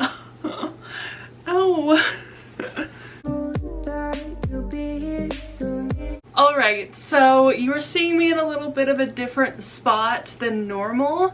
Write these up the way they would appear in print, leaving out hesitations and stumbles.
Ow. Ow. Alright, so you are seeing me in a little bit of a different spot than normal,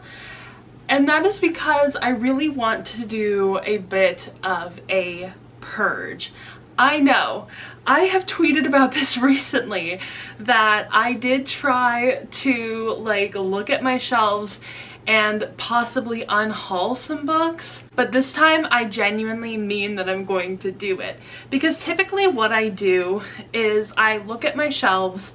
and that is because I really want to do a bit of a purge. I know, I have tweeted about this recently, that I did try to like look at my shelves and possibly unhaul some books, but this time I genuinely mean that I'm going to do it, because typically what I do is I look at my shelves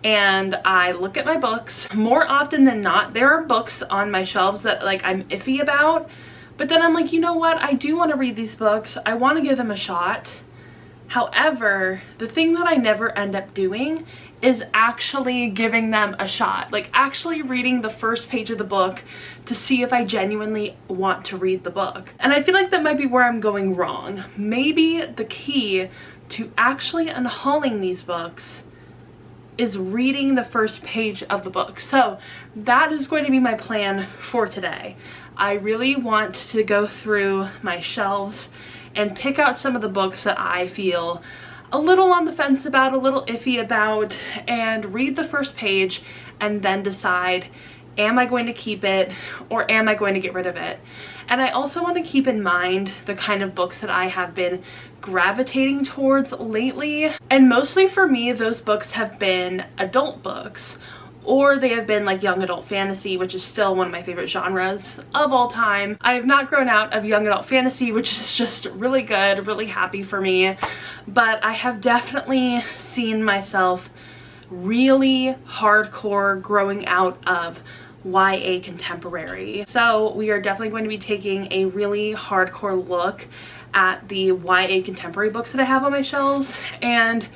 and I look at my books. More often than not, there are books on my shelves that like I'm iffy about, but then I'm like, you know what, I do want to read these books, I want to give them a shot. However, the thing that I never end up doing is actually giving them a shot, like actually reading the first page of the book to see if I genuinely want to read the book. And I feel like that might be where I'm going wrong. Maybe the key to actually unhauling these books is reading the first page of the book. So that is going to be my plan for today. I really want to go through my shelves and pick out some of the books that I feel a little on the fence about, a little iffy about, and read the first page and then decide, am I going to keep it or am I going to get rid of it? And I also want to keep in mind the kind of books that I have been gravitating towards lately. And mostly for me, those books have been adult books, or they have been like young adult fantasy, which is still one of my favorite genres of all time. I have not grown out of young adult fantasy, which is just really good, really happy for me. But I have definitely seen myself really hardcore growing out of YA contemporary. So we are definitely going to be taking a really hardcore look at the YA contemporary books that I have on my shelves, and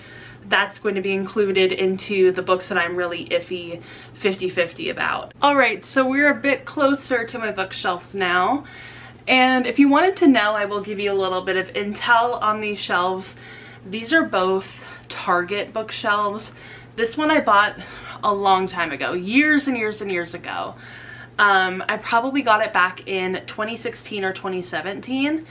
that's going to be included into the books that I'm really iffy 50-50 about. Alright, so we're a bit closer to my bookshelves now, and if you wanted to know, I will give you a little bit of intel on these shelves. These are both Target bookshelves. This one I bought a long time ago, years and years and years ago. I probably got it back in 2016 or 2017.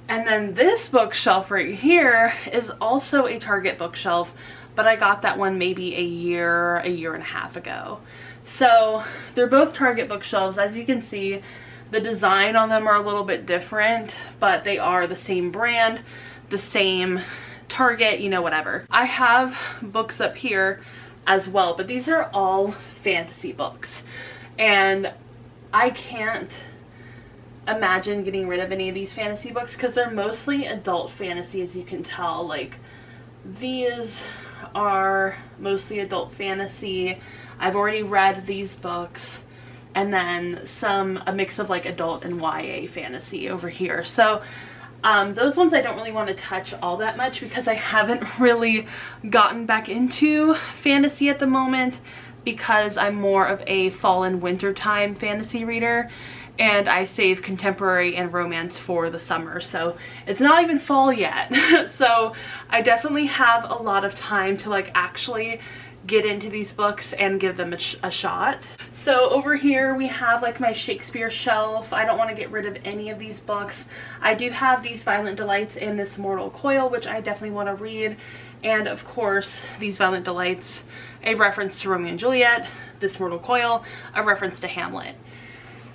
And then this bookshelf right here is also a Target bookshelf, but I got that one maybe a year and a half ago. So they're both Target bookshelves. As you can see, the design on them are a little bit different, but they are the same brand, the same Target, you know, whatever. I have books up here as well, but these are all fantasy books, and I can't imagine getting rid of any of these fantasy books because they're mostly adult fantasy, as you can tell. Like, these are mostly adult fantasy. I've already read these books, and then a mix of like adult and YA fantasy over here. So those ones I don't really want to touch all that much because I haven't really gotten back into fantasy at the moment, because I'm more of a fall and winter time fantasy reader, and I save contemporary and romance for the summer, so it's not even fall yet. So I definitely have a lot of time to like actually get into these books and give them a shot. So over here we have like my Shakespeare shelf. I don't want to get rid of any of these books. I do have these Violent Delights and this Mortal Coil, which I definitely want to read, and of course these Violent Delights, a reference to Romeo and Juliet, this Mortal Coil, a reference to Hamlet.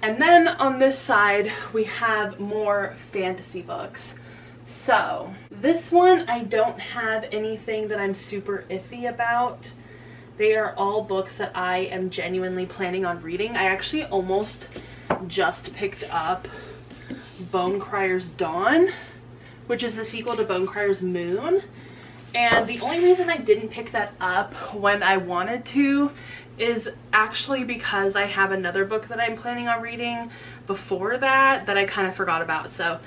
And then on this side we have more fantasy books. So this one I don't have anything that I'm super iffy about. They are all books that I am genuinely planning on reading. I actually almost just picked up Bonecryer's Dawn, which is the sequel to Bonecryer's Moon. And the only reason I didn't pick that up when I wanted to is actually because I have another book that I'm planning on reading before that I kind of forgot about. So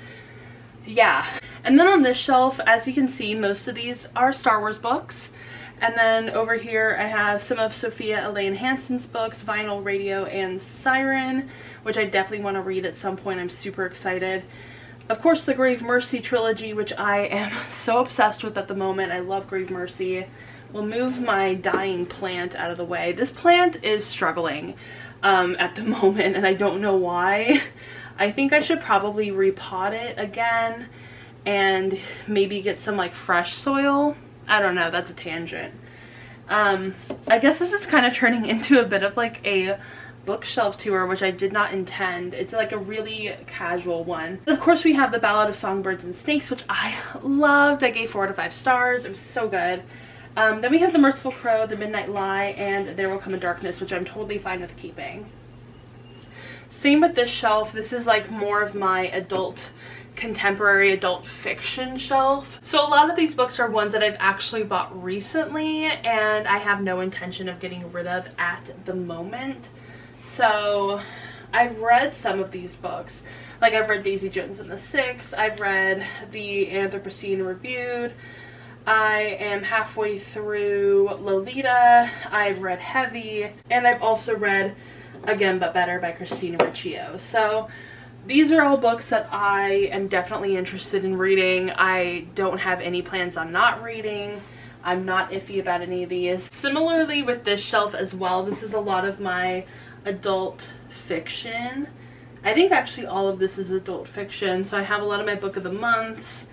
yeah. And then on this shelf, as you can see, most of these are Star Wars books. And then over here I have some of Sophia Elaine Hansen's books, Vinyl, Radio, and Siren, which I definitely want to read at some point. I'm super excited. Of course, the Grave Mercy trilogy, which I am so obsessed with at the moment. I love Grave Mercy. We'll move my dying plant out of the way. This plant is struggling at the moment, and I don't know why. I think I should probably repot it again and maybe get some like fresh soil. I don't know, that's a tangent. I guess this is kind of turning into a bit of like a bookshelf tour, which I did not intend. It's like a really casual one. And of course we have The Ballad of Songbirds and Snakes, which I loved. I gave 4 out of 5 stars. It was so good. Then we have The Merciful Crow, The Midnight Lie, and There Will Come a Darkness, which I'm totally fine with keeping. Same with this shelf. This is like more of my contemporary adult fiction shelf. So a lot of these books are ones that I've actually bought recently and I have no intention of getting rid of at the moment. So I've read some of these books. Like I've read Daisy Jones and the Six, I've read The Anthropocene Reviewed, I am halfway through Lolita, I've read Heavy, and I've also read Again But Better by Christina Riccio. So these are all books that I am definitely interested in reading. I don't have any plans on not reading. I'm not iffy about any of these. Similarly with this shelf as well, this is a lot of my adult fiction. I think actually all of this is adult fiction. So I have a lot of my book of the months.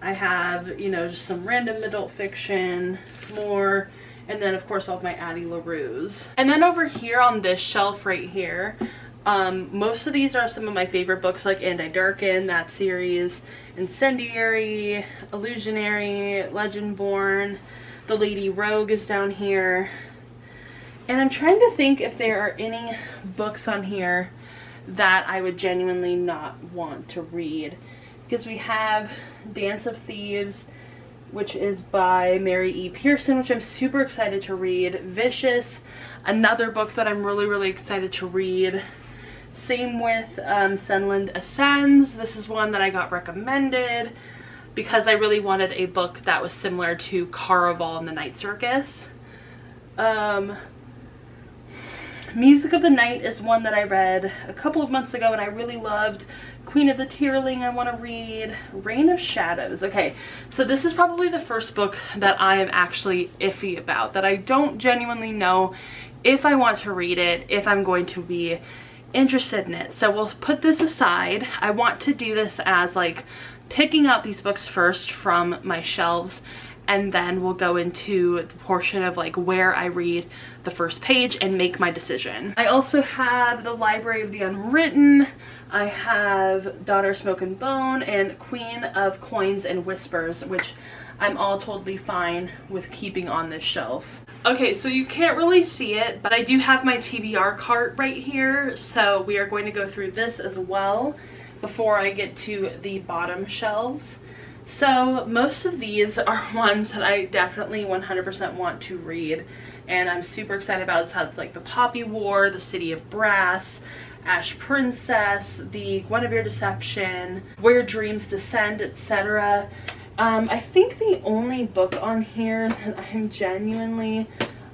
I have, you know, just some random adult fiction, more, and then of course all of my Addie LaRue's. And then over here on this shelf right here, most of these are some of my favorite books, like And I Darken, that series, Incendiary, Illusionary, Legendborn, The Lady Rogue is down here. And I'm trying to think if there are any books on here that I would genuinely not want to read. Because we have Dance of Thieves, which is by Mary E. Pearson, which I'm super excited to read. Vicious, another book that I'm really excited to read. Same with Senland Ascends. This is one that I got recommended because I really wanted a book that was similar to Caraval and the Night Circus. Music of the Night is one that I read a couple of months ago and I really loved. Queen of the Tearling I want to read. Reign of Shadows. Okay, so this is probably the first book that I am actually iffy about, that I don't genuinely know if I want to read it, if I'm going to be interested in it. So we'll put this aside. I want to do this as like picking out these books first from my shelves, and then we'll go into the portion of like where I read the first page and make my decision. I also have The Library of the Unwritten. I have Daughter Smoke and Bone and Queen of Coins and Whispers, which I'm all totally fine with keeping on this shelf. Okay, so you can't really see it, but I do have my TBR cart right here, so we are going to go through this as well before I get to the bottom shelves. So most of these are ones that I definitely 100% want to read, and I'm super excited about. It's like The Poppy War, The City of Brass, Ash Princess, The Guinevere Deception, Where Dreams Descend, etc. I think the only book on here that I'm genuinely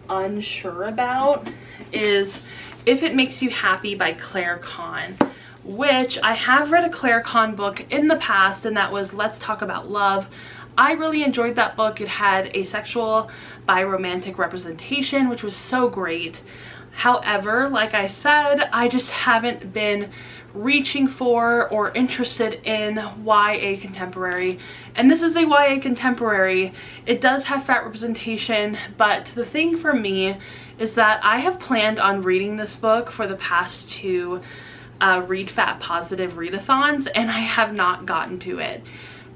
unsure about is If It Makes You Happy by Claire Kahn, which I have read a Claire Kahn book in the past, and that was Let's Talk About Love. I really enjoyed that book. It had asexual biromantic representation, which was so great. However, like I said, I just haven't been reaching for or interested in YA contemporary, and this is a YA contemporary. It does have fat representation, but the thing for me is that I have planned on reading this book for the past 2 Read Fat Positive readathons, and I have not gotten to it,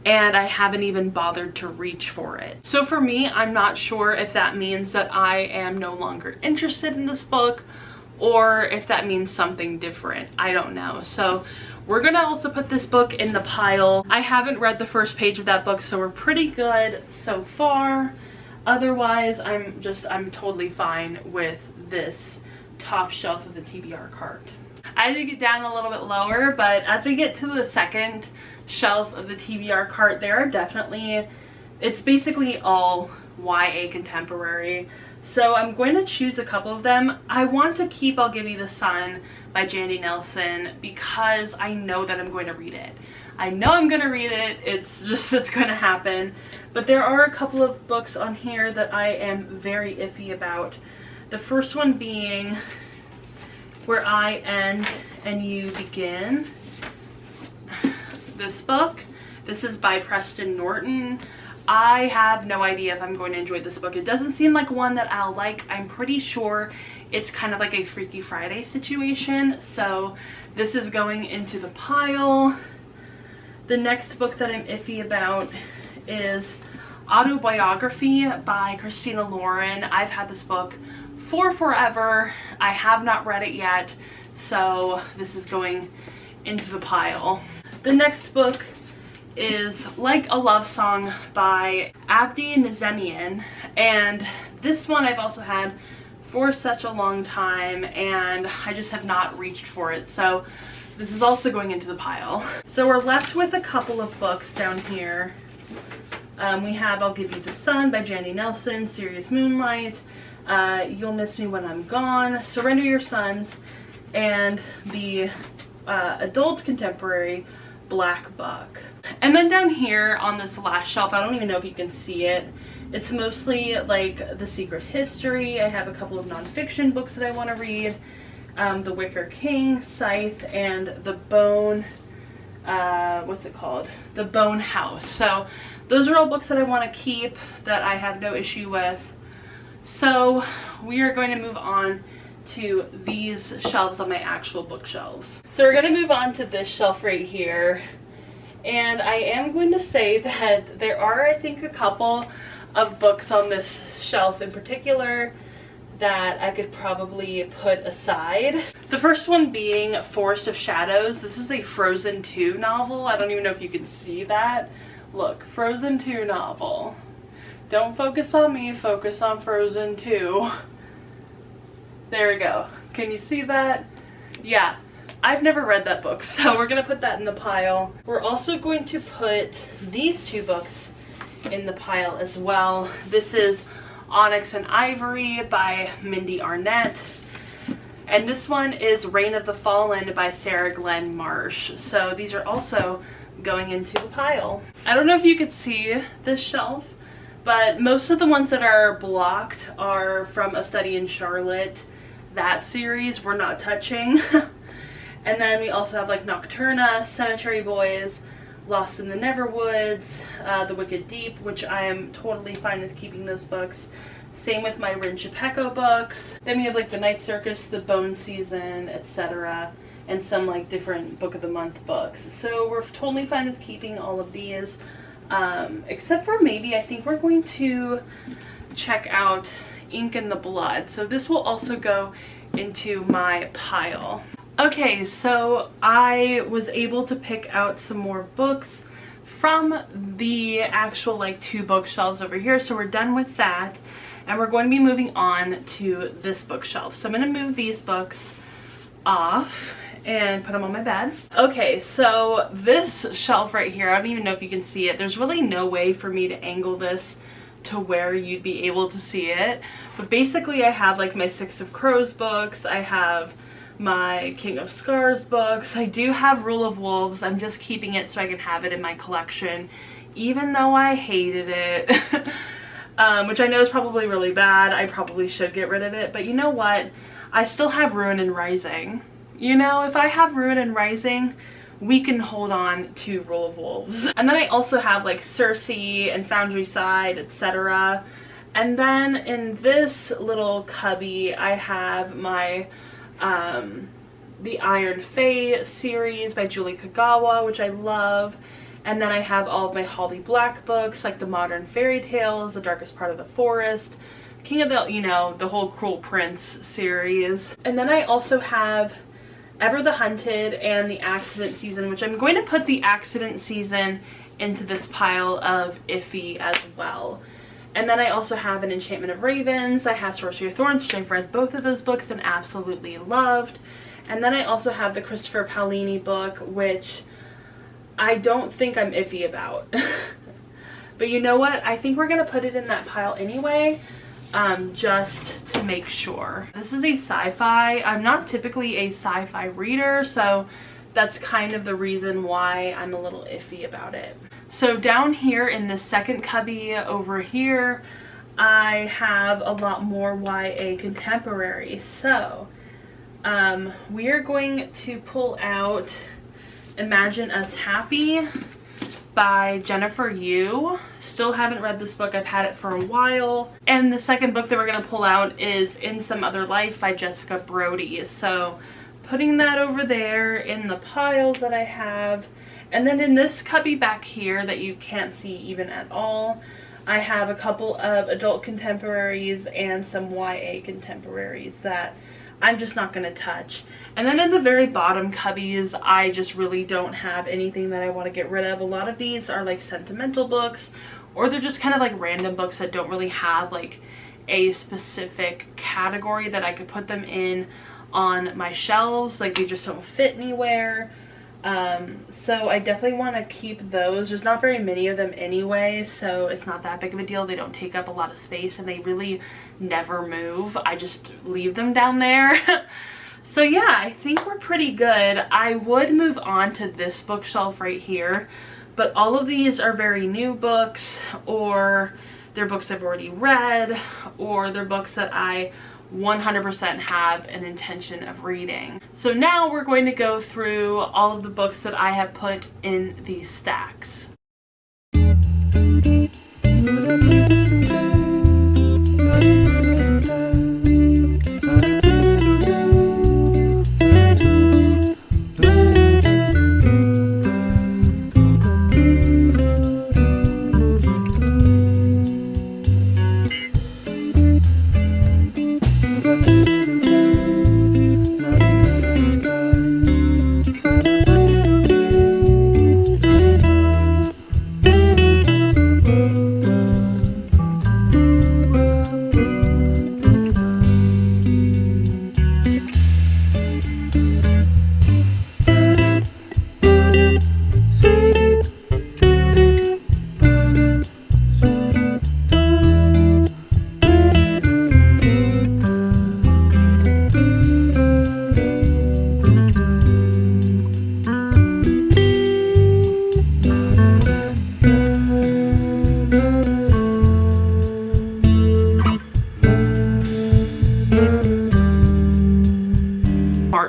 and I haven't even bothered to reach for it. So for me, I'm not sure if that means that I am no longer interested in this book, or if that means something different. I don't know. So we're gonna also put this book in the pile. I haven't read the first page of that book, so we're pretty good so far. Otherwise, I'm totally fine with this top shelf of the TBR cart. I had to get down a little bit lower, but as we get to the second shelf of the TBR cart, there are definitely, it's basically all YA contemporary. So I'm going to choose a couple of them. I want to keep I'll Give You the Sun by Jandy Nelson because I know that I'm going to read it. I know I'm going to read it. It's going to happen. But there are a couple of books on here that I am very iffy about. The first one being Where I End and You Begin this book. This is by Preston Norton. I have no idea if I'm going to enjoy this book. It doesn't seem like one that I'll like. I'm pretty sure it's kind of like a Freaky Friday situation. So this is going into the pile. The next book that I'm iffy about is Autobiography by Christina Lauren. I've had this book for forever. I have not read it yet, so this is going into the pile. The next book is Like a Love Song by Abdi Nazemian, and this one I've also had for such a long time and I just have not reached for it, so this is also going into the pile. So we're left with a couple of books down here. We have I'll Give You the Sun by Jandy Nelson, Serious Moonlight, You'll Miss Me When I'm Gone, Surrender Your Sons, and the adult contemporary Black Buck. And then down here on this last shelf, I don't even know if you can see it, it's mostly like The Secret History. I have a couple of nonfiction books that I want to read, The Wicker King, Scythe, and The Bone, what's it called? The Bone House. So those are all books that I want to keep, that I have no issue with. So we are going to move on to these shelves on my actual bookshelves. So we're going to move on to this shelf right here. And I am going to say that there are, I think, a couple of books on this shelf in particular that I could probably put aside. The first one being Forest of Shadows. This is a Frozen 2 novel. I don't even know if you can see that. Look, Frozen 2 novel. Don't focus on me, focus on Frozen 2. There we go. Can you see that? Yeah. I've never read that book, so we're gonna put that in the pile. We're also going to put these two books in the pile as well. This is Onyx and Ivory by Mindy Arnett. And this one is Reign of the Fallen by Sarah Glenn Marsh. So these are also going into the pile. I don't know if you could see this shelf, but most of the ones that are blocked are from A Study in Charlotte. That series we're not touching. And then we also have like Nocturna, Cemetery Boys, Lost in the Neverwoods, The Wicked Deep, which I am totally fine with keeping those books. Same with my Rin Chipeco books. Then we have like The Night Circus, The Bone Season, etc. And some like different Book of the Month books. So we're totally fine with keeping all of these. Except for maybe I think we're going to check out Ink in the Blood. So this will also go into my pile. Okay, so I was able to pick out some more books from the actual like two bookshelves over here. So we're done with that and we're going to be moving on to this bookshelf. So I'm going to move these books off and put them on my bed. Okay, so this shelf right here, I don't even know if you can see it. There's really no way for me to angle this to where you'd be able to see it. But basically I have like my Six of Crows books. I have my King of Scars books. I do have Rule of Wolves. I'm just keeping it so I can have it in my collection, even though I hated it. Which I know is probably really bad. I probably should get rid of it. But you know what? I still have Ruin and Rising. You know, if I have Ruin and Rising, we can hold on to Rule of Wolves. And then I also have like Circe and Foundry Side, etc. And then in this little cubby, I have my the Iron Fae series by Julie Kagawa, which I love. And then I have all of my Holly Black books, like the Modern Fairy Tales, The Darkest Part of the Forest, King of the, you know, the whole Cruel Prince series. And then I also have Ever the Hunted and the Accident Season, which I'm going to put the Accident Season into this pile of iffy as well. And then I also have an Enchantment of Ravens. I have Sorcery of Thorns, which I've read both of those books and absolutely loved. And then I also have the Christopher Paolini book, which I don't think I'm iffy about. But you know what? I think we're going to put it in that pile anyway, just to make sure. This is a sci-fi. I'm not typically a sci-fi reader, so that's kind of the reason why I'm a little iffy about it. So down here in the second cubby over here, I have a lot more YA contemporary. So we are going to pull out Imagine Us Happy by Jennifer Yu. Still haven't read this book. I've had it for a while. And the second book that we're going to pull out is In Some Other Life by Jessica Brody. So putting that over there in the piles that I have. And then in this cubby back here that you can't see even at all, I have a couple of adult contemporaries and some YA contemporaries that I'm just not going to touch. And then in the very bottom cubbies, I just really don't have anything that I want to get rid of. A lot of these are like sentimental books, or they're just kind of like random books that don't really have like a specific category that I could put them in on my shelves. Like they just don't fit anywhere. So I definitely want to keep those. There's not very many of them anyway, so it's not that big of a deal. They don't take up a lot of space and they really never move. I just leave them down there. So yeah, I think we're pretty good. I would move on to this bookshelf right here, but all of these are very new books, or they're books I've already read, or they're books that I 100% have an intention of reading. So now we're going to go through all of the books that I have put in these stacks.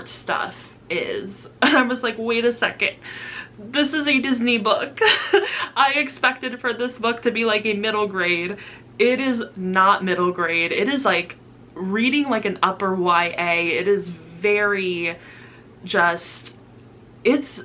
Stuff is, and I was like, wait a second, this is a Disney book. I expected for this book to be like a middle grade. It is not middle grade. It is like reading like an upper YA. It is very just, it's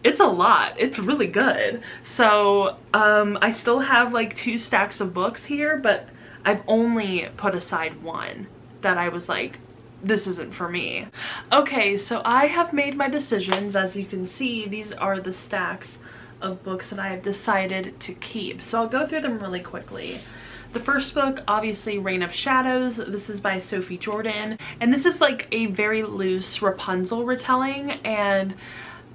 it's a lot. It's really good. So I still have like 2 stacks of books here, but I've only put aside one that I was like, this isn't for me. Okay, so I have made my decisions. As you can see, these are the stacks of books that I have decided to keep. So I'll go through them really quickly. The first book, obviously, Reign of Shadows. This is by Sophie Jordan, and this is like a very loose Rapunzel retelling, and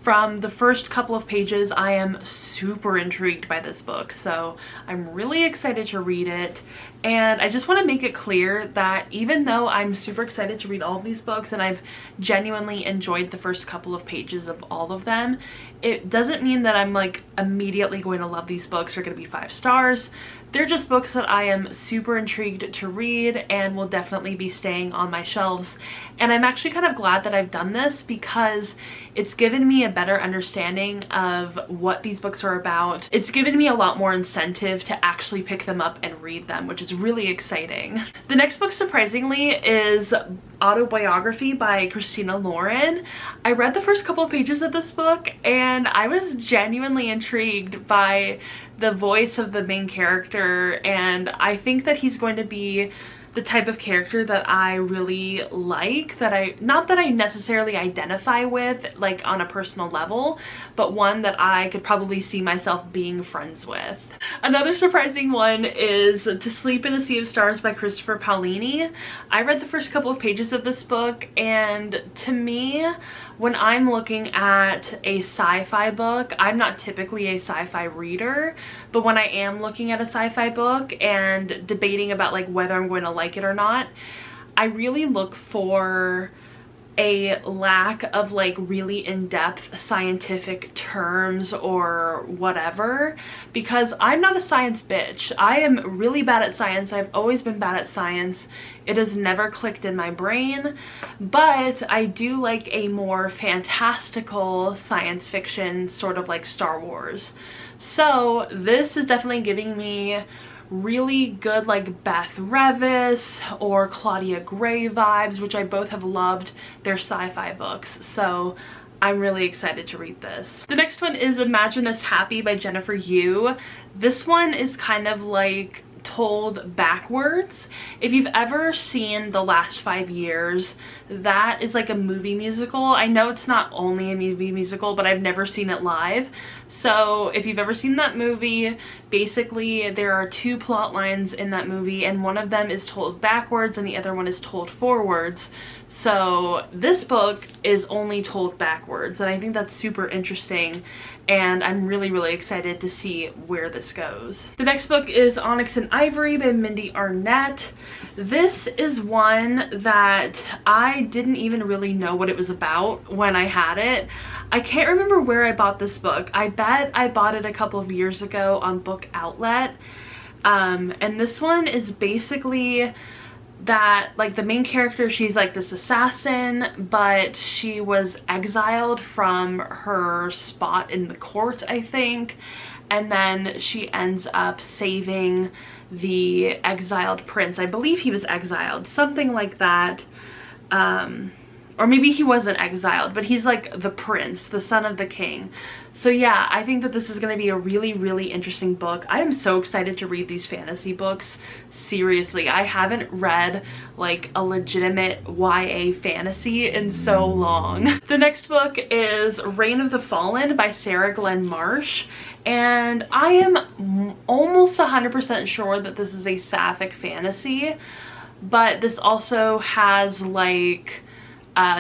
from the first couple of pages, I am super intrigued by this book, so I'm really excited to read it. And I just want to make it clear that even though I'm super excited to read all of these books and I've genuinely enjoyed the first couple of pages of all of them, it doesn't mean that I'm like immediately going to love these books or going to be 5 stars. They're just books that I am super intrigued to read and will definitely be staying on my shelves. And I'm actually kind of glad that I've done this because it's given me a better understanding of what these books are about. It's given me a lot more incentive to actually pick them up and read them, which is really exciting. The next book, surprisingly, is Autobiography by Christina Lauren. I read the first couple of pages of this book and I was genuinely intrigued by the voice of the main character, and I think that he's going to be the type of character that I really like, not that I necessarily identify with like on a personal level, but one that I could probably see myself being friends with. Another surprising one is To Sleep in a Sea of Stars by Christopher Paolini. I read the first couple of pages of this book, and to me, when I'm looking at a sci-fi book, I'm not typically a sci-fi reader, but when I am looking at a sci-fi book and debating about like whether I'm going to like it or not, I really look for a lack of like really in-depth scientific terms or whatever, because I'm not a science bitch. I am really bad at science. I've always been bad at science. It has never clicked in my brain, but I do like a more fantastical science fiction, sort of like Star Wars. So this is definitely giving me really good like Beth Revis or Claudia Gray vibes, which I both have loved their sci-fi books. So I'm really excited to read this. The next one is Imagine Us Happy by Jennifer Yu. This one is kind of like told backwards. If you've ever seen The Last 5 Years, that is like a movie musical. I know it's not only a movie musical, but I've never seen it live. So if you've ever seen that movie, basically there are 2 plot lines in that movie, and one of them is told backwards and the other one is told forwards. So this book is only told backwards, and I think that's super interesting, and I'm really excited to see where this goes. The next book is Onyx and Ivory by Mindy Arnett. This is one that I didn't even really know what it was about when I had it. I can't remember where I bought this book. I bet I bought it a couple of years ago on Book Outlet. And this one is basically that like the main character, she's like this assassin, but she was exiled from her spot in the court, I think, and then she ends up saving the exiled prince. I believe he was exiled, something like that. Or maybe he wasn't exiled, but he's like the prince, the son of the king. So yeah, I think that this is going to be a really interesting book. I am so excited to read these fantasy books. Seriously, I haven't read like a legitimate YA fantasy in so long. The next book is Reign of the Fallen by Sarah Glenn Marsh. And I am almost 100% sure that this is a sapphic fantasy, but this also has like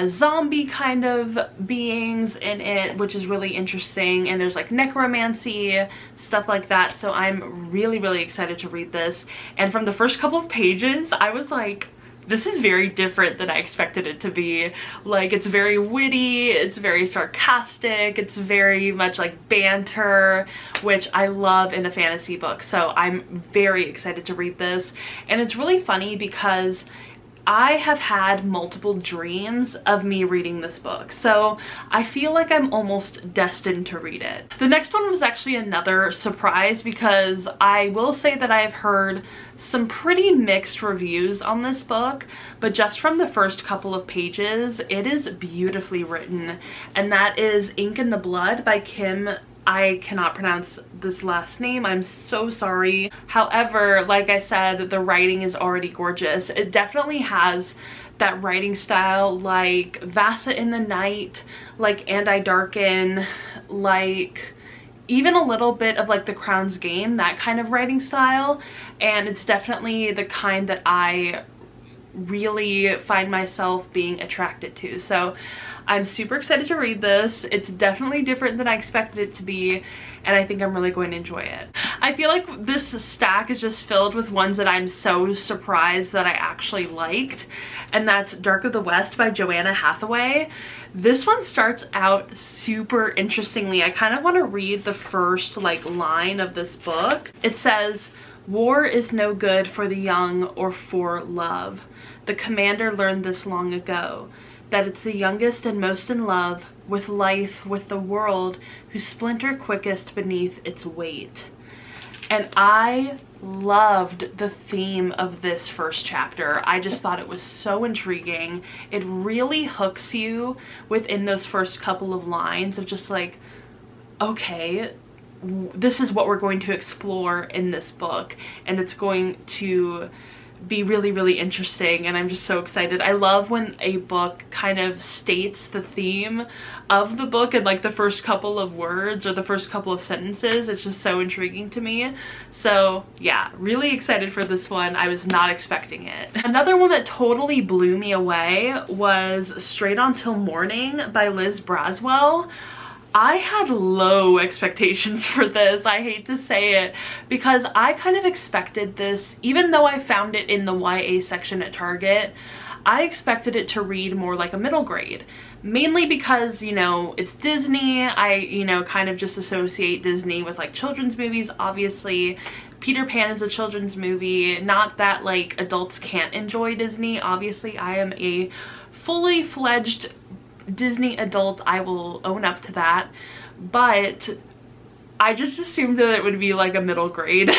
zombie kind of beings in it, which is really interesting, and there's like necromancy, stuff like that. So I'm really excited to read this, and from the first couple of pages I was like, this is very different than I expected it to be. Like, it's very witty, it's very sarcastic, it's very much like banter, which I love in a fantasy book. So I'm very excited to read this, and it's really funny because I have had multiple dreams of me reading this book, so I feel like I'm almost destined to read it. The next one was actually another surprise, because I will say that I've heard some pretty mixed reviews on this book, but just from the first couple of pages, it is beautifully written, and that is Ink in the Blood by Kim. I cannot pronounce this last name, I'm so sorry. However, like I said, the writing is already gorgeous. It definitely has that writing style like Vasa in the Night, like And I Darken, like even a little bit of like The Crown's Game, that kind of writing style. And it's definitely the kind that I really find myself being attracted to. So I'm super excited to read this. It's definitely different than I expected it to be, and I think I'm really going to enjoy it. I feel like this stack is just filled with ones that I'm so surprised that I actually liked, and that's Dark of the West by Joanna Hathaway. This one starts out super interestingly. I kind of want to read the first like line of this book. It says, "War is no good for the young or for love. The commander learned this long ago, that it's the youngest and most in love with life, with the world, who splinter quickest beneath its weight." And I loved the theme of this first chapter. I just thought it was so intriguing. It really hooks you within those first couple of lines of just like, okay, this is what we're going to explore in this book, and it's going to be really interesting, and I'm just so excited. I love when a book kind of states the theme of the book in like the first couple of words or the first couple of sentences. It's just so intriguing to me. So yeah, really excited for this one. I was not expecting it. Another one that totally blew me away was Straight On Till Morning by Liz Braswell. I had low expectations for this, I hate to say it, because I kind of expected this, even though I found it in the YA section at Target, I expected it to read more like a middle grade, mainly because, you know, it's Disney. I, you know, kind of just associate Disney with like children's movies. Obviously, Peter Pan is a children's movie. Not that like adults can't enjoy Disney. Obviously, I am a fully fledged Disney adult. I will own up to that. But I just assumed that it would be like a middle grade.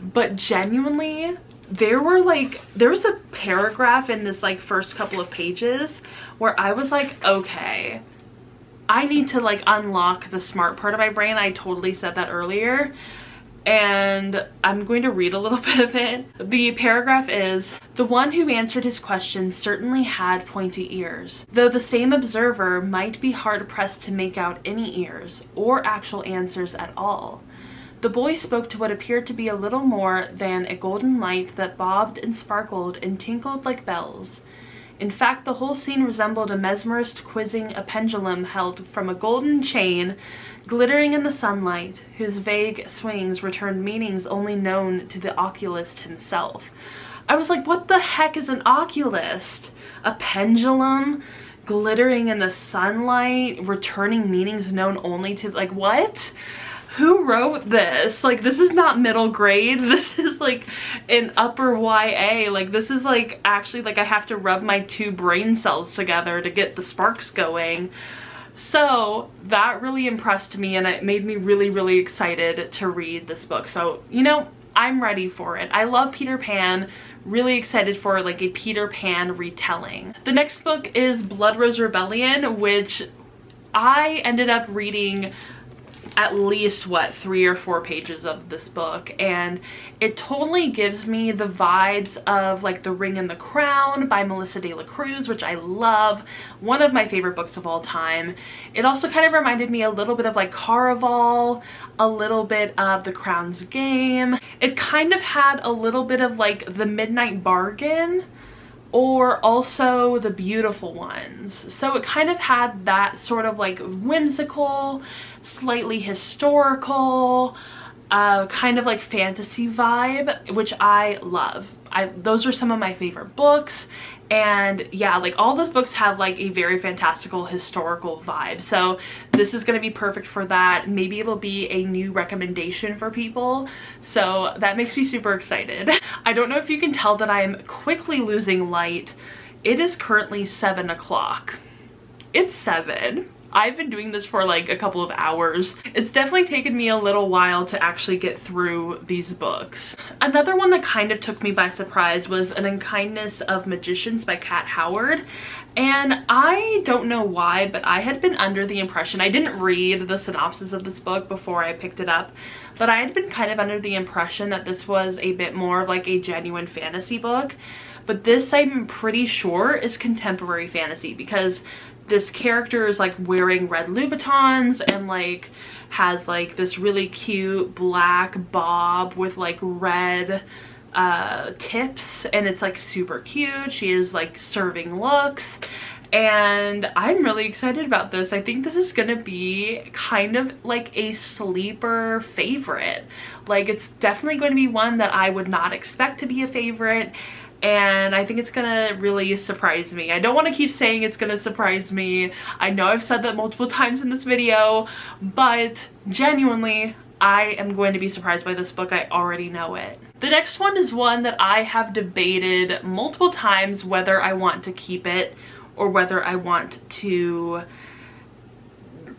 But genuinely, there was a paragraph in this like first couple of pages where I was like, okay, I need to like unlock the smart part of my brain. I totally said that earlier. And I'm going to read a little bit of it. The paragraph is, "The one who answered his questions certainly had pointy ears, though the same observer might be hard-pressed to make out any ears, or actual answers at all. The boy spoke to what appeared to be a little more than a golden light that bobbed and sparkled and tinkled like bells. In fact, the whole scene resembled a mesmerist quizzing a pendulum held from a golden chain, glittering in the sunlight, whose vague swings returned meanings only known to the oculist himself." I was like, what the heck is an oculist? A pendulum glittering in the sunlight, returning meanings known only to, like, what? Who wrote this? Like, this is not middle grade. This is like an upper YA. Like, this is like actually like I have to rub my two brain cells together to get the sparks going. So that really impressed me, and it made me really, really excited to read this book. So, you know, I'm ready for it. I love Peter Pan. Really excited for like a Peter Pan retelling. The next book is Blood Rose Rebellion, which I ended up reading at least, what, 3 or 4 pages of this book, and it totally gives me the vibes of like The Ring and the Crown by Melissa de la Cruz, which I love. One of my favorite books of all time. It also kind of reminded me a little bit of like Caraval, a little bit of The Crown's Game. It kind of had a little bit of like The Midnight Bargain, or also The Beautiful Ones. So it kind of had that sort of like whimsical, slightly historical, kind of like fantasy vibe, which I love. Those are some of my favorite books. And yeah, like all those books have like a very fantastical historical vibe. So this is going to be perfect for that. Maybe it'll be a new recommendation for people. So that makes me super excited. I don't know if you can tell that I'm quickly losing light. It is currently 7 o'clock. It's 7. I've been doing this for like a couple of hours. It's definitely taken me a little while to actually get through these books. Another one that kind of took me by surprise was An Unkindness of Magicians by Kat Howard. And I don't know why, but I had been under the impression, I didn't read the synopsis of this book before I picked it up, but I had been kind of under the impression that this was a bit more of like a genuine fantasy book. But this, I'm pretty sure, is contemporary fantasy, because this character is like wearing red Louboutins and like has like this really cute black bob with like red tips, and it's like super cute. She is like serving looks, and I'm really excited about this. I think this is gonna be kind of like a sleeper favorite. Like, it's definitely going to be one that I would not expect to be a favorite, and I think it's gonna really surprise me. I don't want to keep saying it's gonna surprise me. I know I've said that multiple times in this video, but genuinely, I am going to be surprised by this book. I already know it. The next one is one that I have debated multiple times whether I want to keep it or whether I want to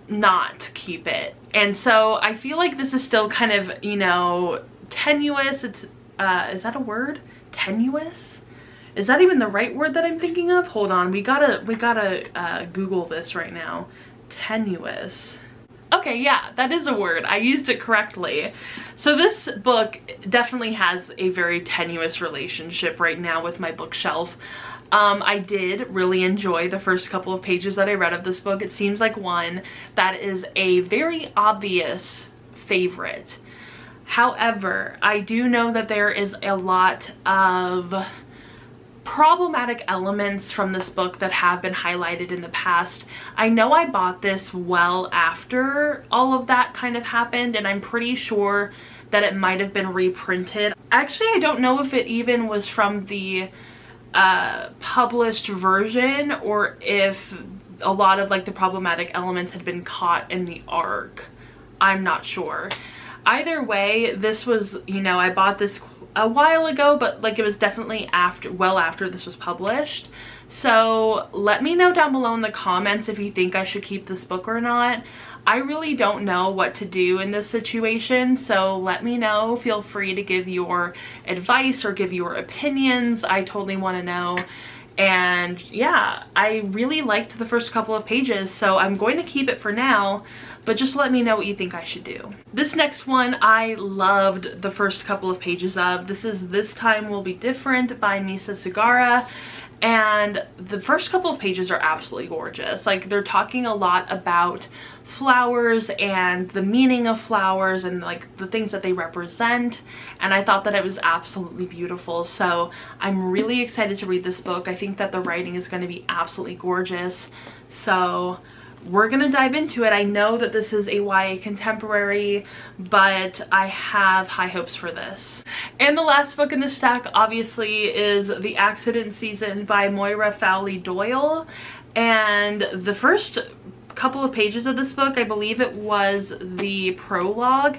not keep it. And so I feel like this is still kind of, you know, tenuous. It's, is that a word? Tenuous? Is that even the right word that I'm thinking of? Hold on, we gotta Google this right now. Tenuous. Okay, yeah, that is a word. I used it correctly. So this book definitely has a very tenuous relationship right now with my bookshelf. I did really enjoy the first couple of pages that I read of this book. It seems like one that is a very obvious favorite. However, I do know that there is a lot of problematic elements from this book that have been highlighted in the past. I know I bought this well after all of that kind of happened, and I'm pretty sure that it might have been reprinted. Actually, I don't know if it even was from the published version or if a lot of like the problematic elements had been caught in the arc. I'm not sure. Either way, this was, you know, I bought this a while ago, but like it was definitely well after this was published. So let me know down below in the comments if you think I should keep this book or not. I really don't know what to do in this situation, so let me know. Feel free to give your advice or give your opinions. I totally want to know. And yeah, I really liked the first couple of pages, so I'm going to keep it for now, but just let me know what you think I should do. This next one I loved the first couple of pages of. This is This Time Will Be Different by Misa Sugara. And the first couple of pages are absolutely gorgeous. Like, they're talking a lot about flowers and the meaning of flowers and like the things that they represent, and I thought that it was absolutely beautiful. So I'm really excited to read this book. I think that the writing is going to be absolutely gorgeous, so we're gonna dive into it. I know that this is a YA contemporary, but I have high hopes for this. And the last book in the stack obviously is The Accident Season by Moira Fowley Doyle. And the first couple of pages of this book, I believe it was the prologue,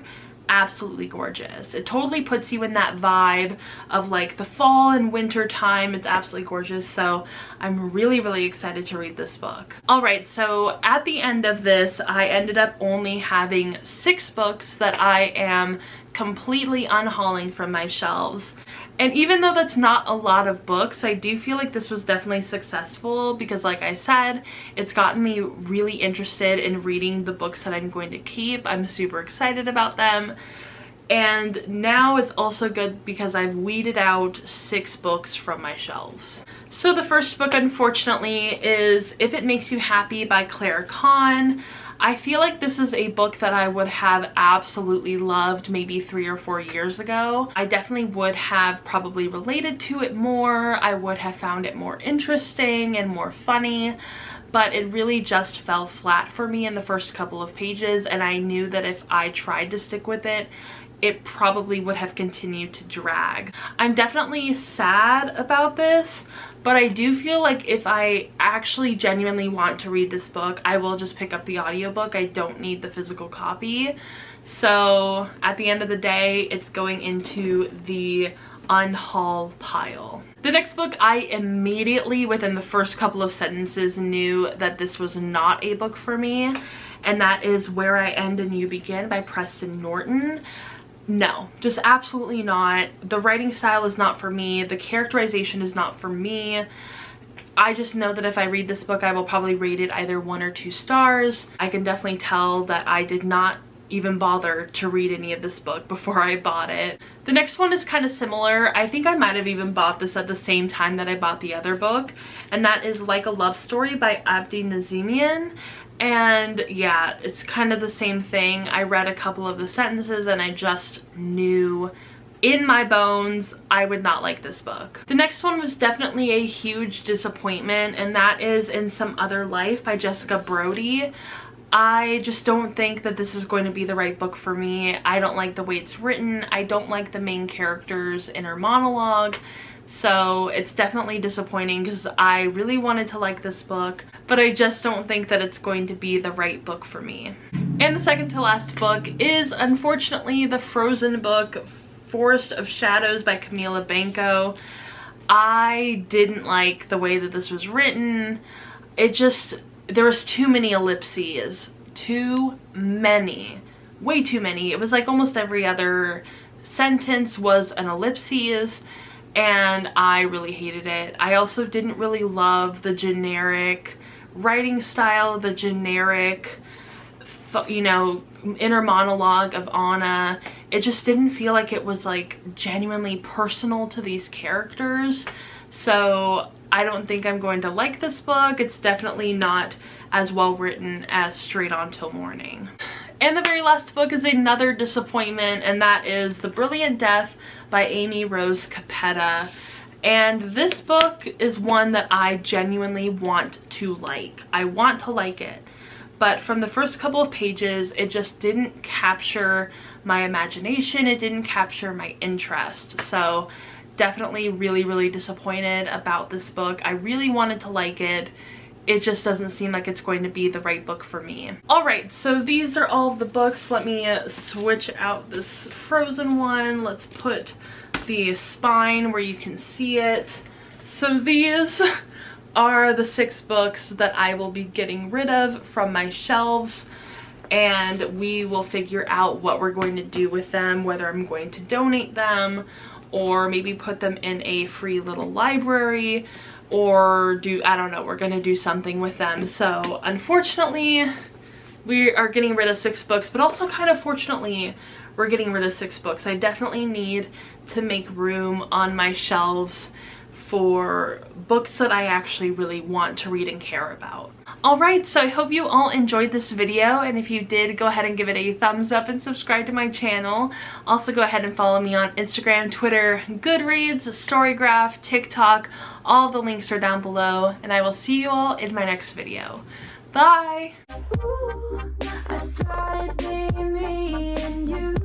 absolutely gorgeous. It totally puts you in that vibe of like the fall and winter time. It's absolutely gorgeous, so I'm really excited to read this book. Alright, so at the end of this, I ended up only having 6 books that I am completely unhauling from my shelves. And even though that's not a lot of books, I do feel like this was definitely successful because, like I said, it's gotten me really interested in reading the books that I'm going to keep. I'm super excited about them. And now it's also good because I've weeded out 6 books from my shelves. So the first book, unfortunately, is If It Makes You Happy by Claire Kahn. I feel like this is a book that I would have absolutely loved maybe 3 or 4 years ago. I definitely would have probably related to it more. I would have found it more interesting and more funny, but it really just fell flat for me in the first couple of pages, and I knew that if I tried to stick with it, it probably would have continued to drag. I'm definitely sad about this, but I do feel like if I actually genuinely want to read this book, I will just pick up the audiobook. I don't need the physical copy. So at the end of the day, it's going into the Unhaul pile. The next book, I immediately within the first couple of sentences knew that this was not a book for me, and that is Where I End and You Begin by Preston Norton. No, just absolutely not. The writing style is not for me. The characterization is not for me. I just know that if I read this book, I will probably rate it either 1 or 2 stars. I can definitely tell that I did not even bother to read any of this book before I bought it. The next one is kind of similar. I think I might have even bought this at the same time that I bought the other book, and that is Like a Love Story by Abdi Nazemian. And yeah, it's kind of the same thing. I read a couple of the sentences and I just knew in my bones I would not like this book. The next one was definitely a huge disappointment, and that is In Some Other Life by Jessica Brody. I just don't think that this is going to be the right book for me. I don't like the way it's written. I don't like the main character's inner monologue. So it's definitely disappointing because I really wanted to like this book, but I just don't think that it's going to be the right book for me. And the second to last book is unfortunately the Frozen book, Forest of Shadows by Camila Banco. I didn't like the way that this was written. There was too many ellipses. Too many. Way too many. It was like almost every other sentence was an ellipsis, and I really hated it. I also didn't really love the generic writing style, the generic, you know, inner monologue of Anna. It just didn't feel like it was like genuinely personal to these characters. So I don't think I'm going to like this book. It's definitely not as well written as Straight On Till Morning. And the very last book is another disappointment, and that is The Brilliant Death by Amy Rose Capetta. And this book is one that I genuinely want to like. I want to like it. But from the first couple of pages, it just didn't capture my imagination. It didn't capture my interest. So definitely really disappointed about this book. I really wanted to like it. It just doesn't seem like it's going to be the right book for me. Alright, so these are all of the books. Let me switch out this Frozen one. Let's put the spine where you can see it. So these are the 6 books that I will be getting rid of from my shelves, and we will figure out what we're going to do with them, whether I'm going to donate them or maybe put them in a free little library, or I don't know, we're gonna do something with them. So unfortunately, we are getting rid of 6 books, but also kind of fortunately, we're getting rid of 6 books. I definitely need to make room on my shelves for books that I actually really want to read and care about. Alright, so I hope you all enjoyed this video, and if you did, go ahead and give it a thumbs up and subscribe to my channel. Also go ahead and follow me on Instagram, Twitter, Goodreads, Storygraph, TikTok. All the links are down below, and I will see you all in my next video. Bye! Ooh, I thought it'd be me and you.